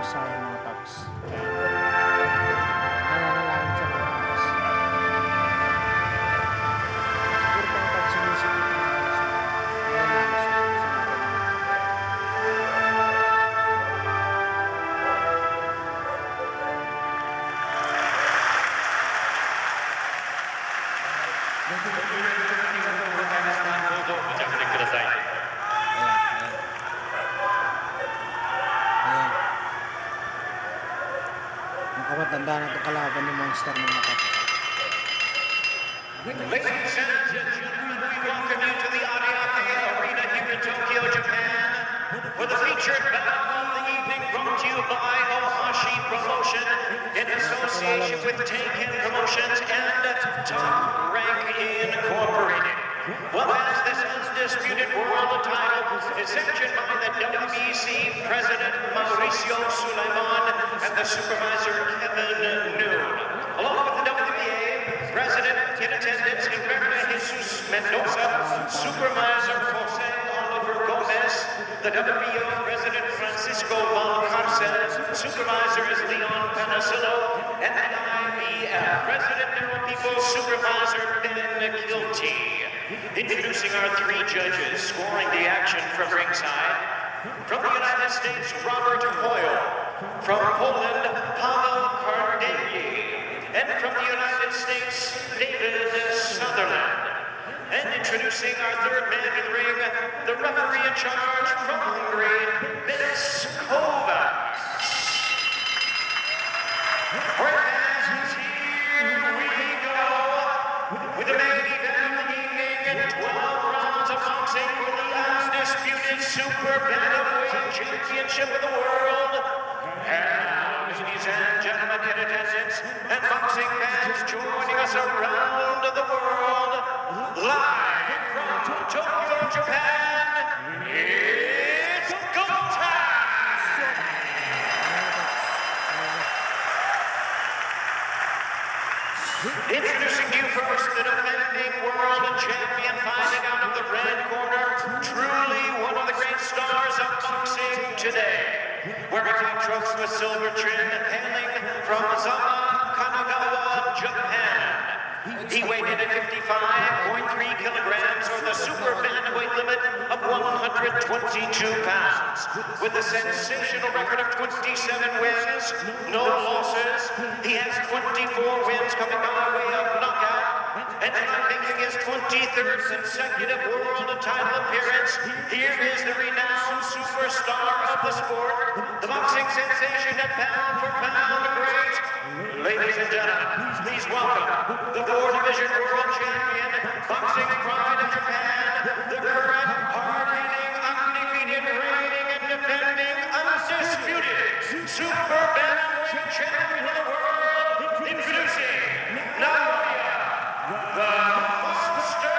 sa akin mga paps. Nananalangin siya mga paps. Siguro mga paps sinisipin ko mga paps. Nananalo siya sa laban ng ito. Tanda na itong kalaban ni Monster mga paps. Ladies and gentlemen, we welcome you to the Ariake Arena here in Tokyo, Japan, for the featured battle of the evening brought to you by Ohashi Promotion in association with Tikim Promotions and Top Rank Incorporated. Well, as this undisputed world title is sanctioned by the WBC President Mauricio Suleiman and the supervisor Kevin Noon, along with the WBA President in attendance Humberto Jesus Mendoza, Supervisor Jose Oliver Gomez, the WBO President Francisco Valcarcel, Supervisor is Leon Panasillo, and the IBF President Neural People Supervisor Ben Kilty. Introducing our three judges scoring the action from ringside. From the United States, Robert Hoyle. From Poland, Paweł Kardeli. And from the United States, David Sutherland. And introducing our third man in the ring, the referee in charge from Hungary, Vince Kovacs. All right, fans, here we go with the main event of the evening and 12 rounds of boxing for the undisputed Super Bantamweight Championship of the world. And ladies and gentlemen in attendance and boxing fans joining us around the world, live from Tokyo, Japan, it's go time! Introducing to you first the defending world champion, fighting out of the red corner, truly one of the great stars of boxing today. Wearing white trunks with silver trim, hailing from Zama, Kanagawa, Japan. He weighed in at 55.3 kilograms, or the super bantamweight limit of 122 pounds. With a sensational record of 27 wins, no losses, he has 24 wins coming by way of knockout, and tonight making his 23rd consecutive world title appearance. Here is the renowned superstar of the sport, the boxing sensation and pound for pound great. Ladies and gentlemen, please welcome the four-division world champion, boxing pride of Japan, the current hard-hitting, undefeated, reigning and defending, undisputed Super Bantamweight champion of the world, introducing Naoya, the Monster.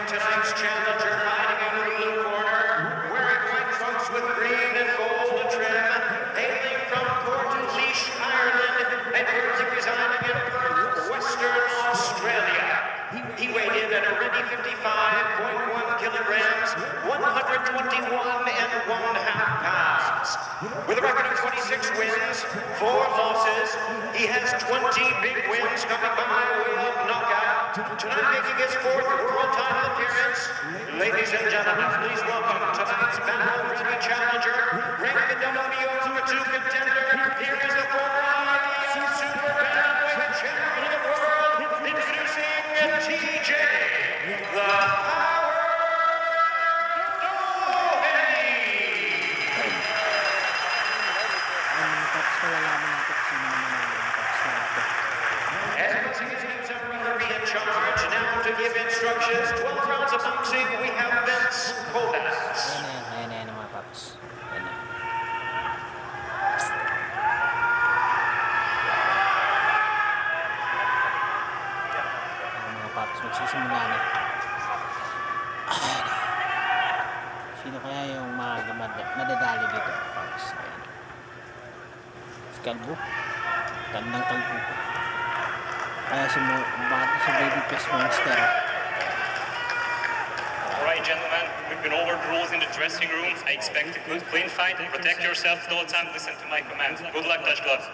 Tonight's challenger fighting out of the blue corner, wearing white trunks with green and gold trim, hailing from Portlaoise, Ireland, and currently residing in Perth, Western Australia. He weighed in at a ready 55.1 kilograms, 121 and 1/2 pounds. With a record of 26 wins, 4 losses, he has 20 big wins coming by way of knockout. Tonight making his 4th world title appearance. Ladies and gentlemen, please welcome tonight's battle-ready challenger, ranked the WBO #2 contender. Here is the former IBF Super Bantamweight champion of the world, introducing TJ, the Power Doherty. Mga paps, palalaman natin kung sino naman ang mga paps na ito. And once again, teams are referee in charge. Now to give instructions, 12 rounds of boxing, we have Vince Kovacs. Ayan mga paps. Ayan na. Ayan mga paps, magsisimula na. Ayan. Sino kaya yung madadali dito paps? Ayan. Si Kalbo. Tandang Kalbo. Kaya si Babyface Monster. All right, gentlemen, we've been over the rules in the dressing room. I expect a good, clean fight. Protect yourself the whole time. Listen to my commands. Good luck, touch gloves.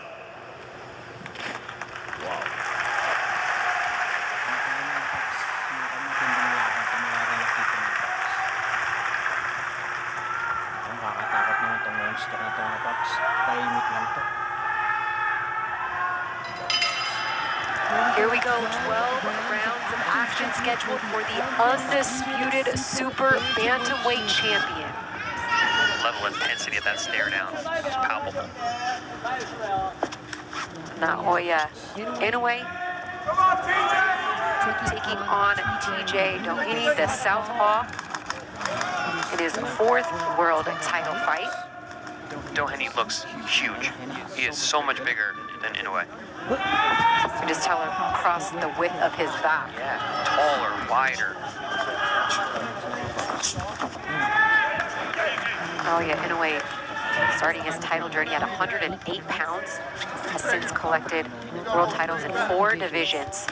Nakakatakot naman itong monster na ito mga paps. Tahimik lang to. Here we go, 12 rounds of action scheduled for the undisputed super bantamweight champion. Level of intensity of that stare down is palpable. Naoya Inoue taking on TJ Doheny, the southpaw, in his 4th world title fight. Doheny looks huge. He is so much bigger than Inoue. You can just tell across the width of his back. Yeah, taller, wider. Naoya Inoue, starting his title journey at 108 pounds, has since collected world titles in 4 divisions.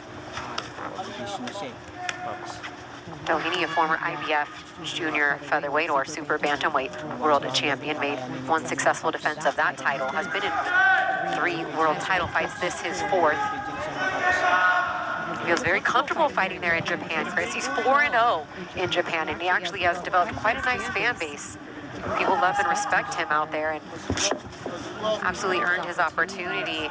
Doheny, a former IBF junior featherweight or super bantamweight world champion, made 1 successful defense of that title, has been in 3 world title fights, this his 4th. He feels very comfortable fighting there in Japan, Chris. He's 4-0 in Japan, and he actually has developed quite a nice fan base. People love and respect him out there, and absolutely earned his opportunity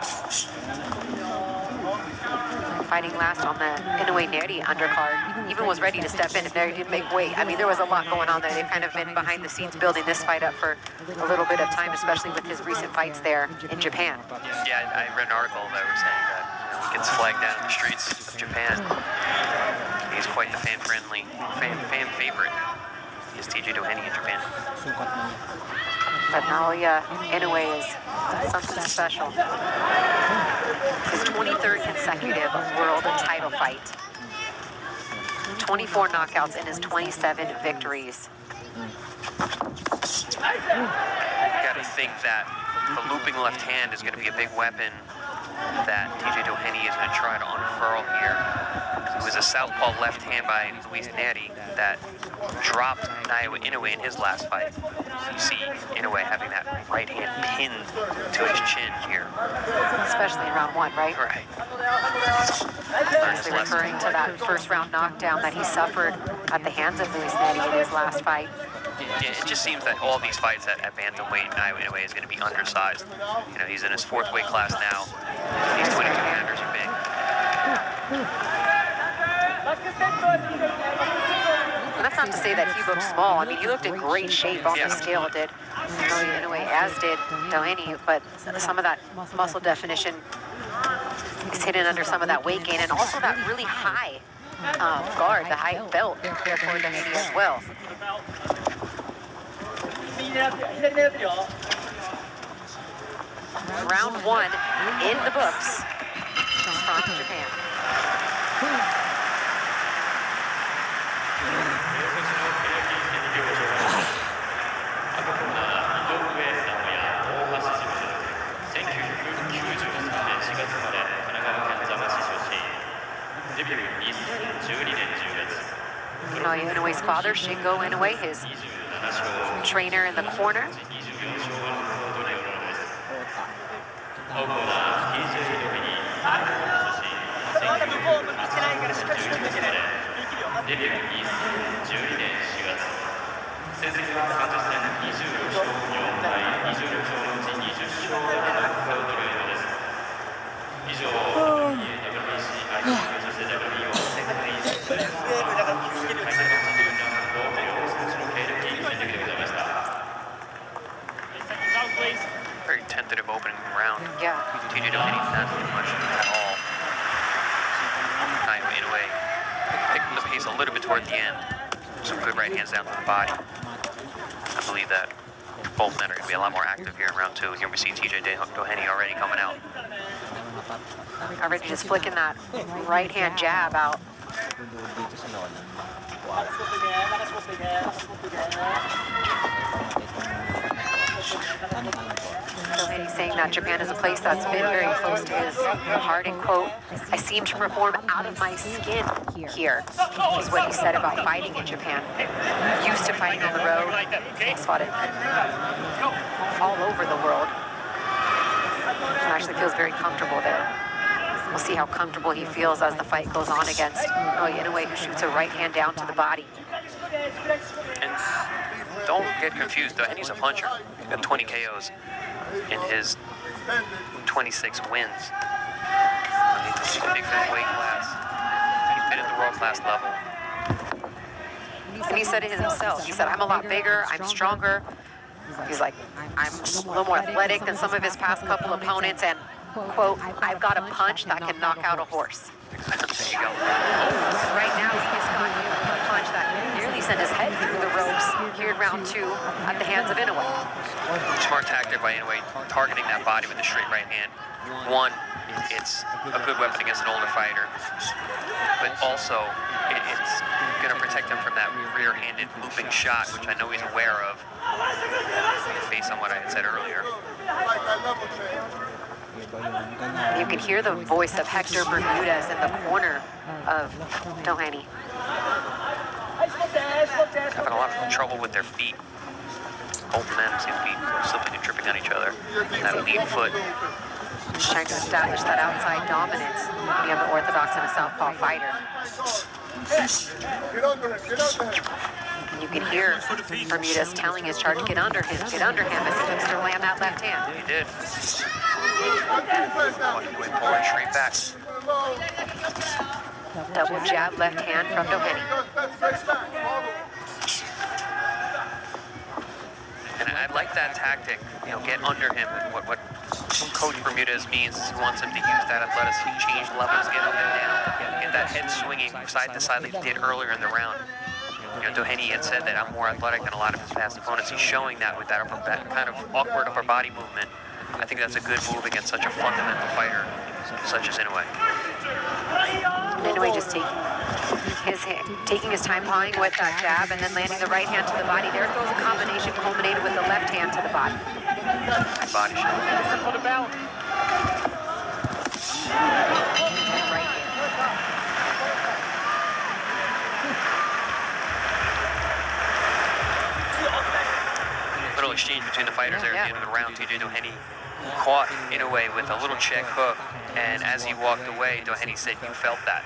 fighting last on the Inoue Neri undercard. Even was ready to step in if Neri didn't make weight. I mean, there was a lot going on there. They've kind of been behind the scenes building this fight up for a little bit of time, especially with his recent fights there in Japan. Yeah, I read an article that was saying that he gets flagged down in the streets of Japan. He's quite the fan favorite. He is TJ Doheny in Japan. But Naoya Inoue is something special. His 23rd consecutive world title fight. 24 knockouts in his 27 victories. You gotta think that the looping left hand is gonna be a big weapon that TJ Doheny is gonna try to unfurl here. It was a southpaw left hand by Luis Neri that dropped Naoya Inoue in his last fight. You see Inoue having that right hand pinned to his chin here. Especially in round 1, right? Right. Obviously referring to that first round knockdown that he suffered at the hands of Luis Neri in his last fight. Yeah, it just seems that all these fights at bantamweight, Naoya Inoue is going to be undersized. You know, he's in his 4th weight class now. These 22-pounders are big. And that's not to say that he looked small. I mean, he looked in great shape on the scale, did Naoya Inoue, as did Doheny, but some of that muscle definition is hidden under some of that weight gain, and also that really high guard, the high belt there for Doheny as well. Round 1 in the books from Japan. Naoya Inoue's father, Shingo Inoue, his trainer in the corner. Very tentative opening round. Yeah. TJ Doheny not doing much at all. Naoya Inoue picking the pace a little bit toward the end. Some good right hands down to the body. I believe that both men are going to be a lot more active here in round 2. Here we see TJ Doheny already coming out. Already just flicking that right hand jab out. Doheny saying that Japan is a place that's been very close to his heart, and quote, I seem to perform out of my skin here, is what he said about fighting in Japan. Used to fighting on the road, he's fought it all over the world. And actually feels very comfortable there. We'll see how comfortable he feels as the fight goes on against Inoue, who shoots a right hand down to the body. And don't get confused, Doheny's a puncher. He's got 20 KOs in his 26 wins. He's a big weight class. He's been at the world class level. And he said it himself. He said, I'm a lot bigger, I'm stronger. He's like, I'm a little more athletic than some of his past couple opponents, and quote, I've got a punch that can knock out a horse. There you go. Right now, he's got a punch that nearly sent his head through the ropes here in round 2 at the hands of Inoue. Smart tactic by Inoue, targeting that body with the straight right hand. One, it's a good weapon against an older fighter, but also it's going to protect him from that rear-handed looping shot, which I know he's aware of, based on what I had said earlier. You can hear the voice of Hector Bermudez in the corner of Doheny. Having a lot of trouble with their feet. Both men seem to be slipping and tripping on each other. That lead foot. Just trying to establish that outside dominance when you have an orthodox and a southpaw fighter. And you can hear Bermudez telling his charge, get under him, as he looks to land that left hand. He did. Pulling straight back. Double jab left hand from Doheny. And I like that tactic, get under him. And what Coach Bermudez means is he wants him to use that athleticism, change levels, get up and down, get that head swinging side to side like he did earlier in the round. Doheny had said that I'm more athletic than a lot of his past opponents. He's showing that with that upper back, kind of awkward upper body movement. I think that's a good move against such a fundamental fighter such as Inoue. Inoue just taking his time pawing with that jab and then landing the right hand to the body. There goes a combination culminated with the left hand to the body. Body shot. Right here. Little exchange between the fighters there at the end of the round. TJ Doheny caught Inoue with a little check hook, and as he walked away, Doheny said, you felt that.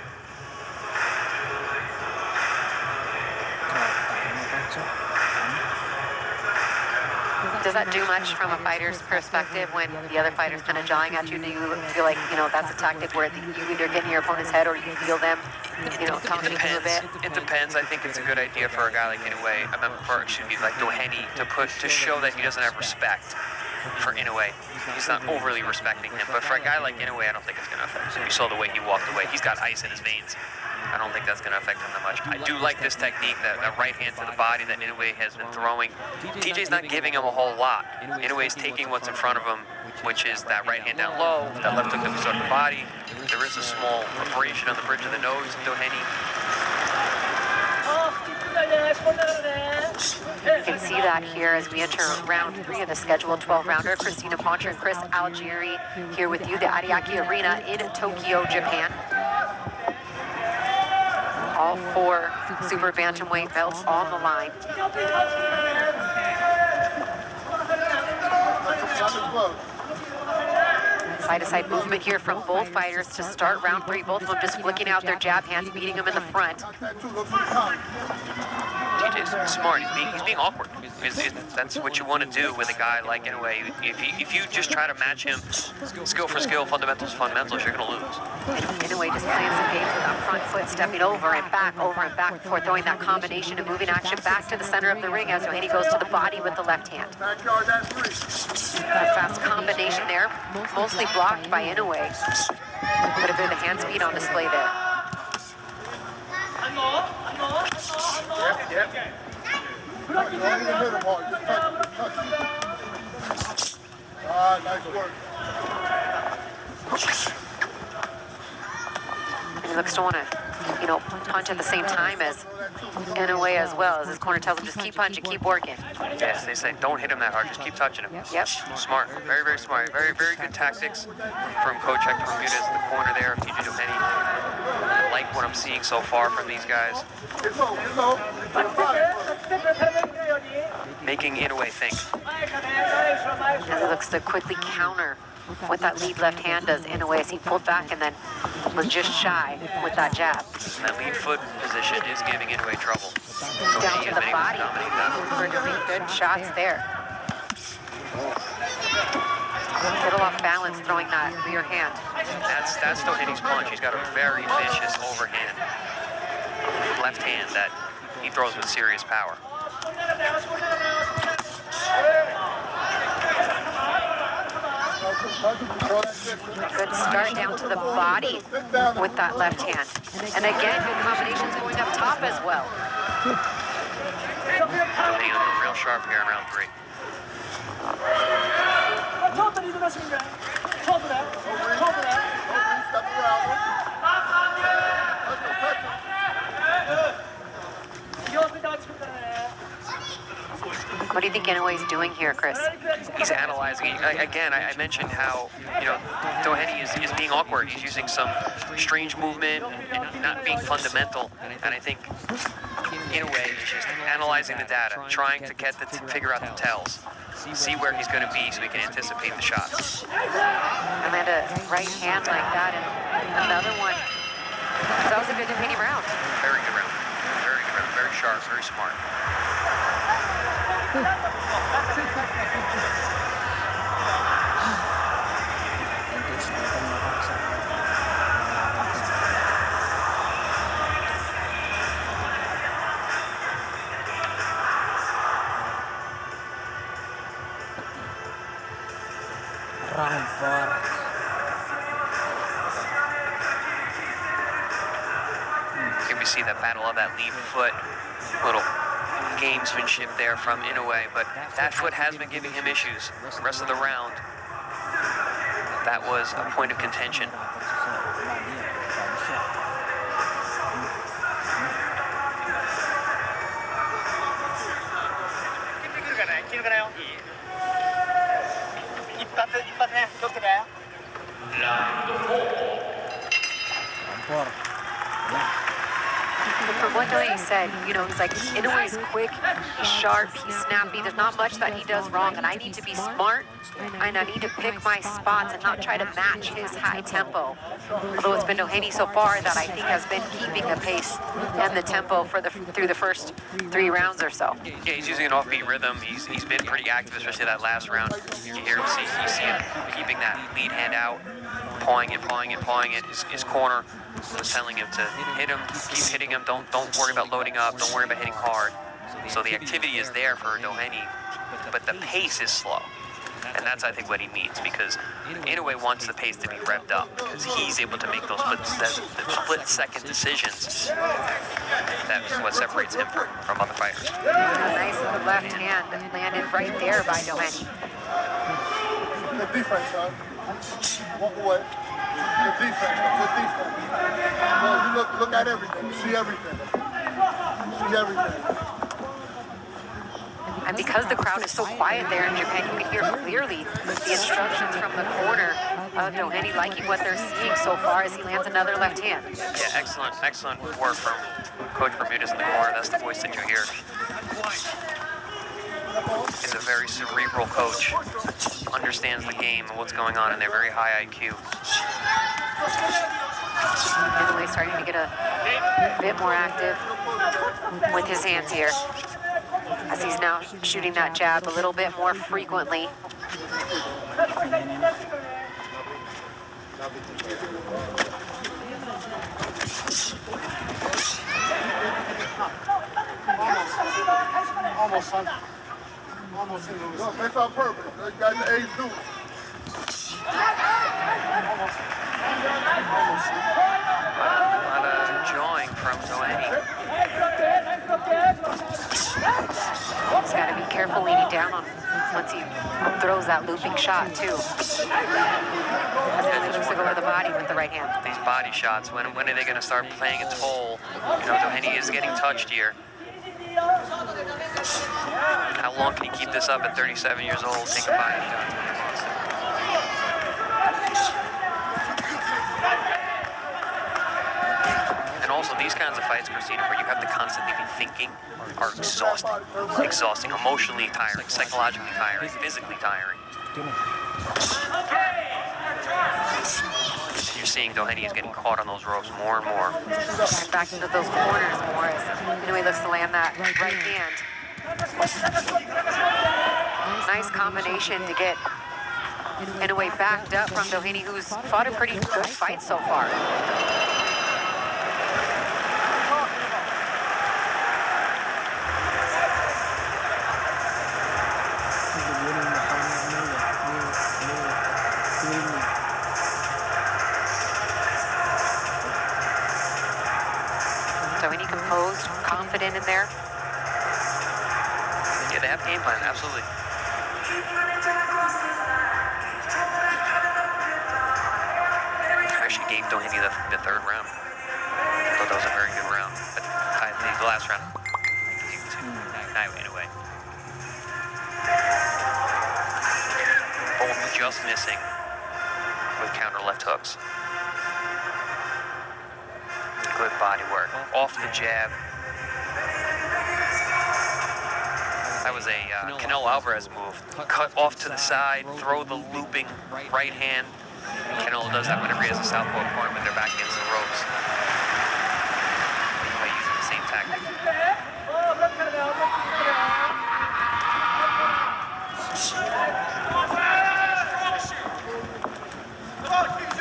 Does that do much from a fighter's perspective when the other fighter's kind of jawing at you? Do you feel like, that's a tactic where you either get in your opponent's head or you feel them, taunting you a bit? It depends. I think it's a good idea for a guy like Inoue, like Doheny, to show that he doesn't have respect for Inoue. He's not overly respecting him. But for a guy like Inoue, I don't think it's going to affect him. You saw the way he walked away. He's got ice in his veins. I don't think that's going to affect him that much. I do like this technique, that right hand to the body that Inoue has been throwing. TJ's not giving him a whole lot. Inoue's taking what's in front of him, which is that right hand down low, that left hook that we saw to the body. There is a small abrasion on the bridge of the nose of Doheny. You can see that here as we enter round 3 of the scheduled 12-rounder. Christina Poncher and Chris Algieri here with you, the Ariake Arena in Tokyo, Japan. All 4 super bantamweight belts on the line. Side-to-side movement here from both fighters to start round 3. Both of them just flicking out their jab hands, beating them in the front. TJ's smart. He's being awkward. That's what you want to do with a guy like Inoue. If you just try to match him skill for skill, fundamentals for fundamentals, you're going to lose. Inoue just playing some games with that front foot, stepping over and back before throwing that combination and moving action back to the center of the ring as Doheny goes to the body with the left hand. A fast combination there, mostly blocked by Inoue. But a bit of the hand speed on display there. Nice work. And he looks to want to, punch at the same time as Inoue as well, as his corner tells him, just keep punching, keep working. Yes, they say don't hit him that hard, just keep touching him. Yep. Smart, very, very smart. Very, very good tactics from Coach Hector Bermudez in the corner there of TJ Doheny. I like what I'm seeing so far from these guys. Making Inoue think. As he looks to quickly counter what that lead left hand does Inoue as he pulled back and then was just shy with that jab. That lead foot position is giving Inoue trouble. Down Doheny to is the able body. dominate that. We're doing good shots there. Little off balance throwing that rear hand. That's Doheny's punch. He's got a very vicious overhand left hand that he throws with serious power. Good start down to the body with that left hand. And again, good combinations going up top as well. Doheny looking real sharp here in round 3. What do you think Inoue's doing here, Chris? He's analyzing. Again, I mentioned how, Doheny is being awkward. He's using some strange movement and not being fundamental. And I think Inoue is just analyzing the data, trying to figure out the tells, see where he's going to be so he can anticipate the shots. And land a right hand like that and another one. So that was a good Doheny round. Very good round. Very good round. Very sharp, very smart. Round 4. Here we see that battle of that lead foot. Little gamesmanship there from Inoue, but that foot has been giving him issues. The rest of the round, that was a point of contention. From what Doheny said, he's like, Inoue's quick, he's sharp, he's snappy. There's not much that he does wrong, and I need to be smart, and I need to pick my spots and not try to match his high tempo. Although it's been Doheny so far that I think has been keeping the pace and the tempo through the first 3 rounds or so. Yeah, he's using an offbeat rhythm. He's been pretty active, especially that last round. You see him keeping that lead hand out, pawing it. His corner was telling him to hit him, keep hitting him. Don't worry about loading up. Don't worry about hitting hard. So the activity is there for Doheny, but the pace is slow. And that's, I think, what he means, because Inoue wants the pace to be revved up, because he's able to make those split-second decisions. That's what separates him from other fighters. A nice left hand landed right there by Doheny. Good defense, son. Walk away. Good defense. Good defense. Well, you look at everything. You see everything. You see everything. And because the crowd is so quiet there in Japan, you can hear clearly the instructions from the corner of Doheny liking what they're seeing so far as he lands another left hand. Yeah, excellent work from Coach Bermudez in the corner. That's the voice that you hear. He's a very cerebral coach, understands the game and what's going on, and they're very high IQ. Inoue starting to get a bit more active with his hands here, as he's now shooting that jab a little bit more frequently. Almost. No, that's on purpose. You got the ace do it. A lot of jawing from Doheny. He's got to be careful leaning down on once he throws that looping shot too. As he looks to go with the body with the right hand. These body shots, when are they going to start playing a toll? You know, Doheny is getting touched here. How long can he keep this up at 37 years old? Take a body shot. And also, these kinds of fights, Christina, where you have to constantly be thinking, are exhausting. Exhausting, emotionally tiring, psychologically tiring, physically tiring. You're seeing Doheny is getting caught on those ropes more and more. And back into those corners more as Inoue looks to land that right hand. Nice combination to get Inoue backed up from Doheny, who's fought a pretty good fight so far. Doheny composed, confident in there. Yeah, they have game plan, absolutely. I actually gave Doheny the third round. I thought that was a very good round. But the last round, I gave to Inoue. Both just missing with counter left hooks. Good body work. Off the jab. That was a Canelo Alvarez move. Cut off to the side, throw the looping right hand. Canelo does that whenever he has a southpaw opponent when they're back against the ropes. By using the same tactic.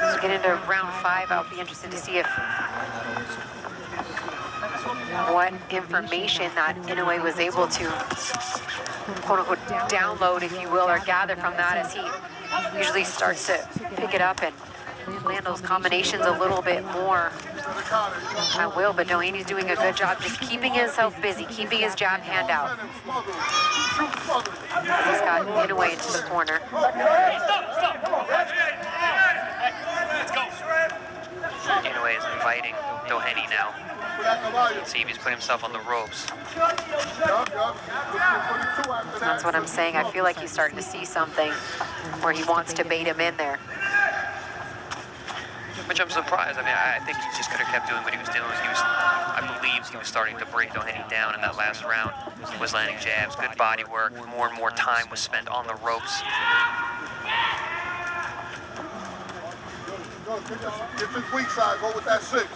As we get into round 5, I'll be interested to see if what information that Inoue was able to quote-unquote download, if you will, or gather from that, as he usually starts to pick it up and land those combinations a little bit more. I will, but Doheny's doing a good job just keeping himself busy, keeping his jab hand out. He's got Inoue into the corner. Inoue is inviting Doheny now. Let's see if he's put himself on the ropes. That's what I'm saying. I feel like he's starting to see something where he wants to bait him in there. Which I'm surprised. I mean, I think he just could have kept doing what he was doing. I believe he was starting to break Doheny down in that last round. Was landing jabs, good body work. More and more time was spent on the ropes. Get this weak side, go with that 6.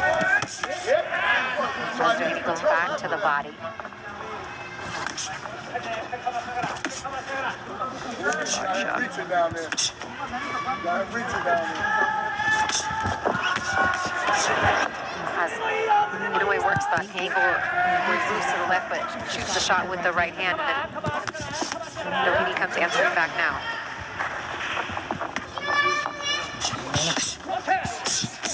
As Doheny goes back to the body. Reaching down there. Reaching down there. As Inoue works the angle where he moves to the left, but shoots the shot with the right hand, and then Doheny comes answering back now.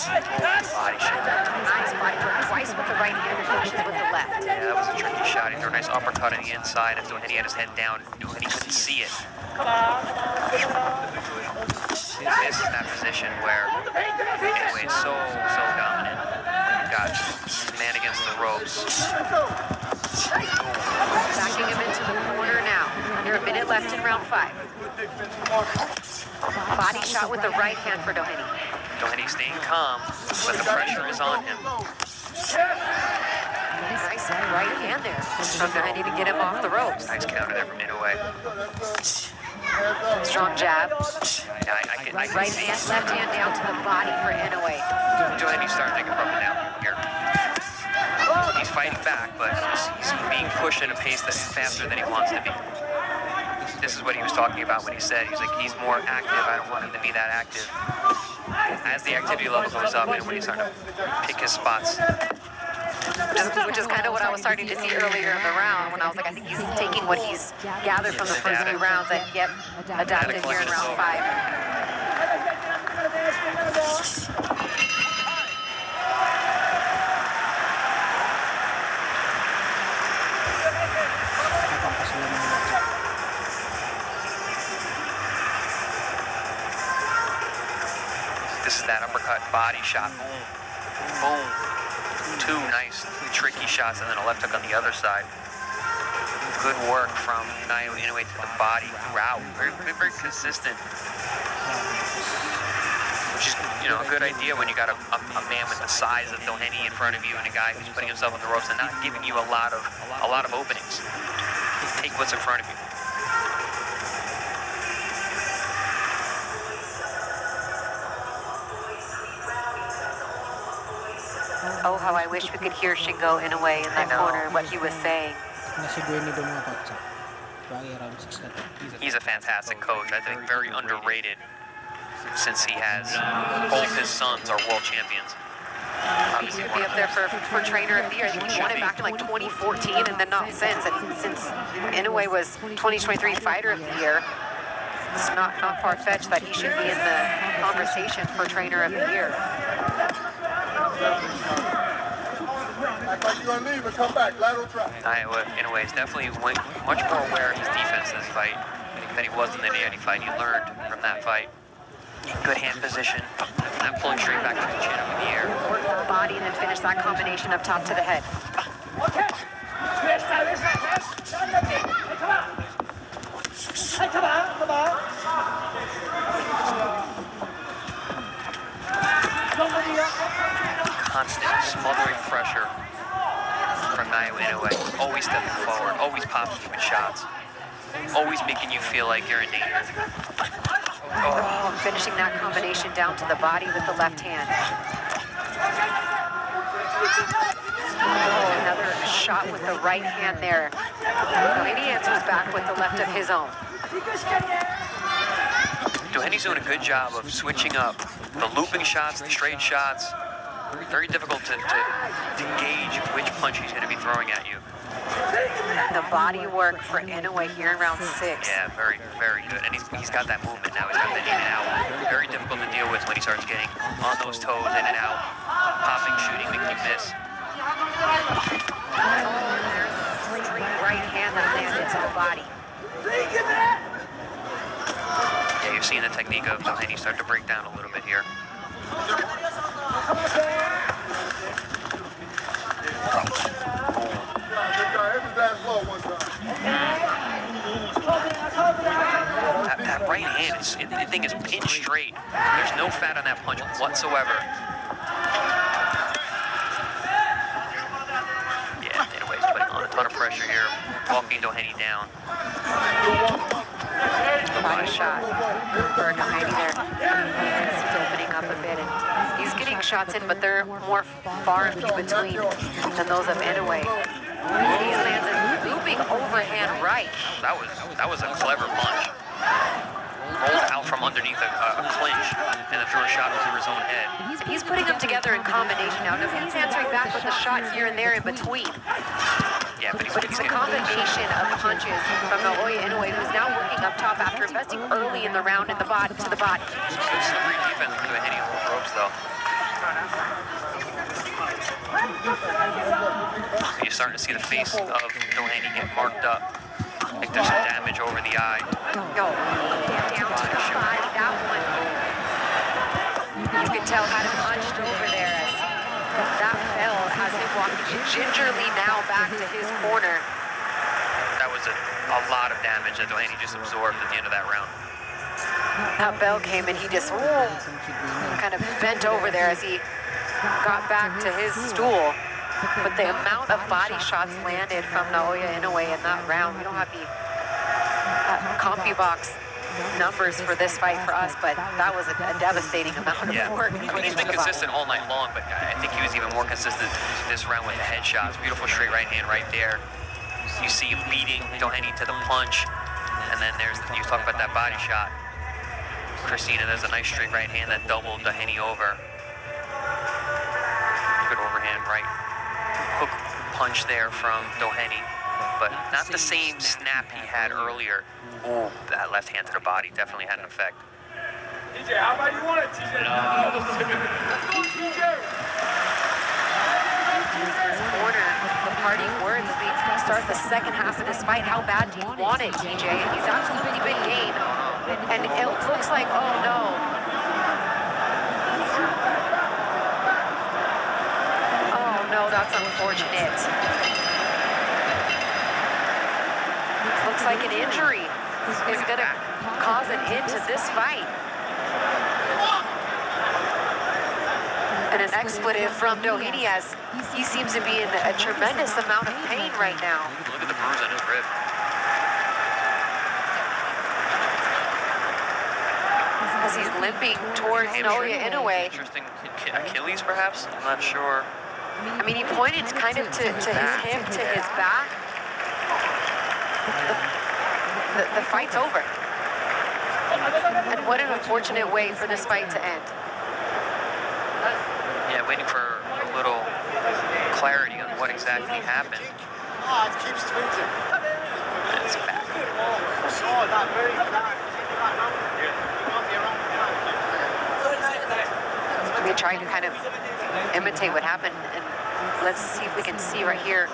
Body shot. Nice body work, twice with the right hand and finishes with the left. Yeah, that was a tricky shot. He threw a nice uppercut on the inside, and Doheny had his head down. Doheny couldn't see it. This is that position where Inoue is so dominant. You've got man against the ropes. Backing him into the corner now. Under a minute left in round 5. Body shot with the right hand for Doheny. Doheny staying calm, but the pressure is on him. Nice right hand there from Doheny to get him off the ropes. Nice counter there from Inoue. Strong jab. Yeah, I can Right see hand, left hand down to the body for Inoue. Doheny's starting to take a broken down here. He's fighting back, but he's being pushed at a pace that's faster than he wants to be. This is what he was talking about when he said, he's like, he's more active. I don't want him to be that active. As the activity level goes up, and when he's starting to pick his spots. Which is kind of what I was starting to see earlier in the round, when I was like, I think he's taking what he's gathered from the first few rounds and adapted here in round 5. uppercut, body shot, boom, boom. 2 nice, tricky shots, and then a left hook on the other side. Good work from Inoue to the body throughout. Very, very consistent. Which is, you know, a good idea when you got a man with the size of Doheny in front of you and a guy who's putting himself on the ropes and not giving you a lot of openings. Take what's in front of you. Oh, how I wish we could hear Shingo Inoue in that corner, what he was saying. He's a fantastic coach. I think very underrated since he has both his sons are world champions. He should be up there for trainer of the year. I think he won it back in like 2014 and then not since. And since Inoue was 2023 fighter of the year, it's not far-fetched that he should be in the conversation for trainer of the year. Act like you're gonna leave and come back. Lateral trap. Inoue is definitely much more aware of his defense in this fight than he was in the Danny fight. He learned from that fight. Good hand position, and pulling straight back to the chin up in the air. Work the body and then finish that combination up top to the head. Constant smothering pressure from Inoue. Always stepping forward, always popping good shots. Always making you feel like you're in danger. Oh, finishing that combination down to the body with the left hand. Oh, another shot with the right hand there. Doheny answers back with the left of his own. Doheny's doing a good job of switching up the looping shots, the straight shots. Very difficult to gauge which punch he's going to be throwing at you. The body work for Inoue here in round 6. Yeah, very, very good. And he's got that movement now. He's got that in and out. Very difficult to deal with when he starts getting on those toes, in and out, popping, shooting, making you miss. Straight right hand that landed to the body. Yeah, you've seen the technique of Doheny start to break down a little bit here. That right hand, the thing is pinned straight. There's no fat on that punch whatsoever. Yeah, Inoue's putting on a ton of pressure here, walking Doheny down. Body shot for Doheny there. He's opening up a bit, and he's getting shots in, but they're more far in between than those of Inoue. He lands a looping overhand right. That was a clever punch. Rolled out from underneath a clinch and then threw a shot over his own head. He's putting them together in combination now. He's answering back with a shot here and there in between. Yeah, but It's a combination of punches from Naoya Inoue, who's now working up top after investing early in the round in the body to the body. Good slippery defense from Doheny on the ropes, though. You're starting to see the face of Doheny get marked up. I think there's some damage over the eye. No, down to the body, that one. You can tell how it punched over there as that fell, has him walking gingerly now back to his corner. That was a lot of damage that Doheny just absorbed at the end of that round. That bell came and he just kind of bent over there as he got back to his stool. But the amount of body shots landed from Naoya Inoue in that round, we don't have the CompuBox numbers for this fight for us, but that was a devastating amount of work. I mean, he's been consistent all night long, but I think he was even more consistent this round with the headshots. Beautiful straight right hand right there. You see him leading Doheny to the punch, and then you talk about that body shot. Christina, there's a nice straight right hand that doubled Doheny over. Good overhand right hook punch there from Doheny, but not the same snap he had earlier. Ooh, that left hand to the body definitely had an effect. TJ, how about you want it, TJ? Let's go, TJ! Corner, the parting words as we start the second half of this fight. How bad do you want it, TJ? And he's absolutely been game. And it looks like, oh no. that's unfortunate. Looks like an injury is going to cause an end to this fight. And an expletive from Doheny as he seems to be in a tremendous amount of pain right now. Look at the bruise on his rib. As he's limping towards Naoya Inoue. Interesting. Achilles, perhaps? I'm not sure. I mean, he pointed kind of to his hip, to his back. The fight's over. And what an unfortunate way for this fight to end. Yeah, waiting for a little clarity on what exactly happened. Oh, it keeps twinging. And it's back. We tried to kind of imitate what happened, and let's see if we can see right here.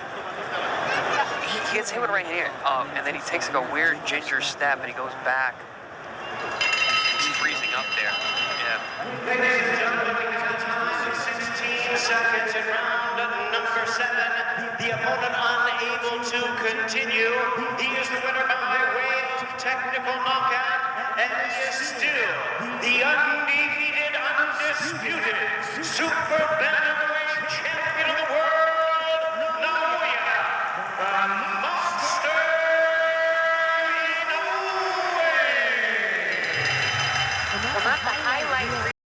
He gets hit with right here, and then he takes like a weird ginger step, and he goes back. He's freezing up there. Yeah. Ladies and gentlemen, we have time 16 seconds in round number 7. The opponent unable to continue. He is the winner by way of technical knockout, and he is still the undefeated, undisputed Super Bantamweight